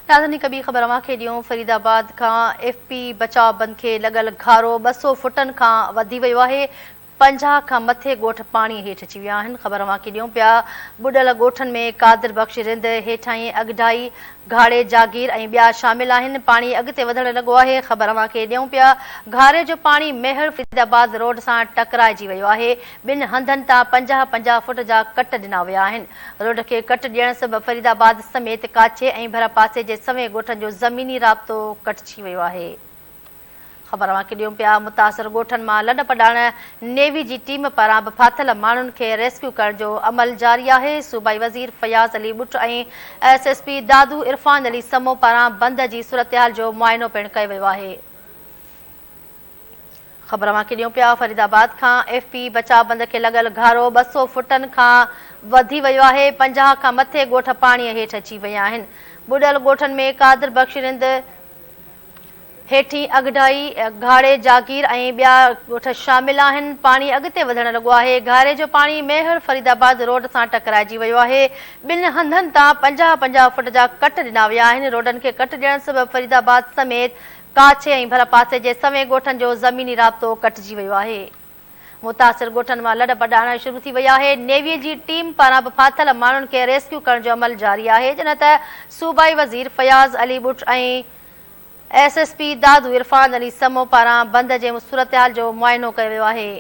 नाज़रीन कबी ख़बर अव्हांखे ॾियूं फरीदाबाद खां एफपी बचाव बंद खे लॻल घारो 200 फुटनि खां वधी वियो आहे। 50 खां मथे ॻोठ पाणी हेठि अची विया आहिनि। ख़बर अव्हांखे ॾियूं पिया ॿुॾल ॻोठनि में कादिर बख़्श रिंद हेठाहीं अगडाई घाड़े जागीर ऐं ॿिया शामिल आहिनि। पाणी अॻिते वधणु लॻो आहे। ख़बर अव्हांखे ॾियूं पिया घारे जो पाणी मेहर फरीदाबाद रोड सां टकराइजी वियो आहे। ॿिनि हंधनि तां 50-50 फुट जा कट ॾिना विया आहिनि। रोड खे कट ॾियण सबबि फरीदाबाद समेत काछे ऐं भर पासे जे सवें ॻोठनि जो ज़मीनी राब्तो कटिजी वियो आहे। ख़बर अव्हांखे ॾियूं पिया मुतासिर ॻोठनि मां लॾ पॾाइण नेवी जी टीम पारां बि फाथल माण्हुनि खे रेस्क्यू करण जो अमल जारी आहे। सूबाई वज़ीर फयाज़ अली बुट ऐं एसएसपी दादू इरफान अली समो पारां बंद जी सूरतहाल जो मुआइनो पिणु कयो वियो आहे। ख़बर अव्हांखे ॾियूं पिया फरीदाबाद खां एफपी बचाव बंद खे लॻल घारो 200 फुटनि खां वधी वियो आहे। 50 खां मथे ॻोठ पाणीअ हेठि अची विया आहिनि। ॿुॾल ॻोठनि में कादिर बख़्श रिंद हेठी अगडाई घाड़े जागीर ऐं ॿिया ॻोठ शामिल आहिनि। पाणी अॻिते वधणु लॻो आहे। घारे जो पाणी मेहर फरीदाबाद रोड सां टकराइजी वियो आहे। ॿिनि हंधनि तां 50-50 फुट जा कट ॾिना विया आहिनि। रोडनि खे कट ॾियण सबबि फरीदाबाद समेत काछे ऐं भर पासे जे सवें ॻोठनि जो ज़मीनी राब्तो कटिजी वियो आहे। मुतासिर ॻोठनि मां लॾ पॾाइण शुरू थी वई आहे। नेवीअ जी टीम पारां बि फाथल माण्हुनि खे रेस्क्यू करण जो अमल जारी आहे। जॾहिं त सूबाई वज़ीर फयाज़ अली बुट ऐं एसएसपी दादू इरफान अली समो पारां बंद जे सूरतहाल जो मुआइनो कयो वियो आहे।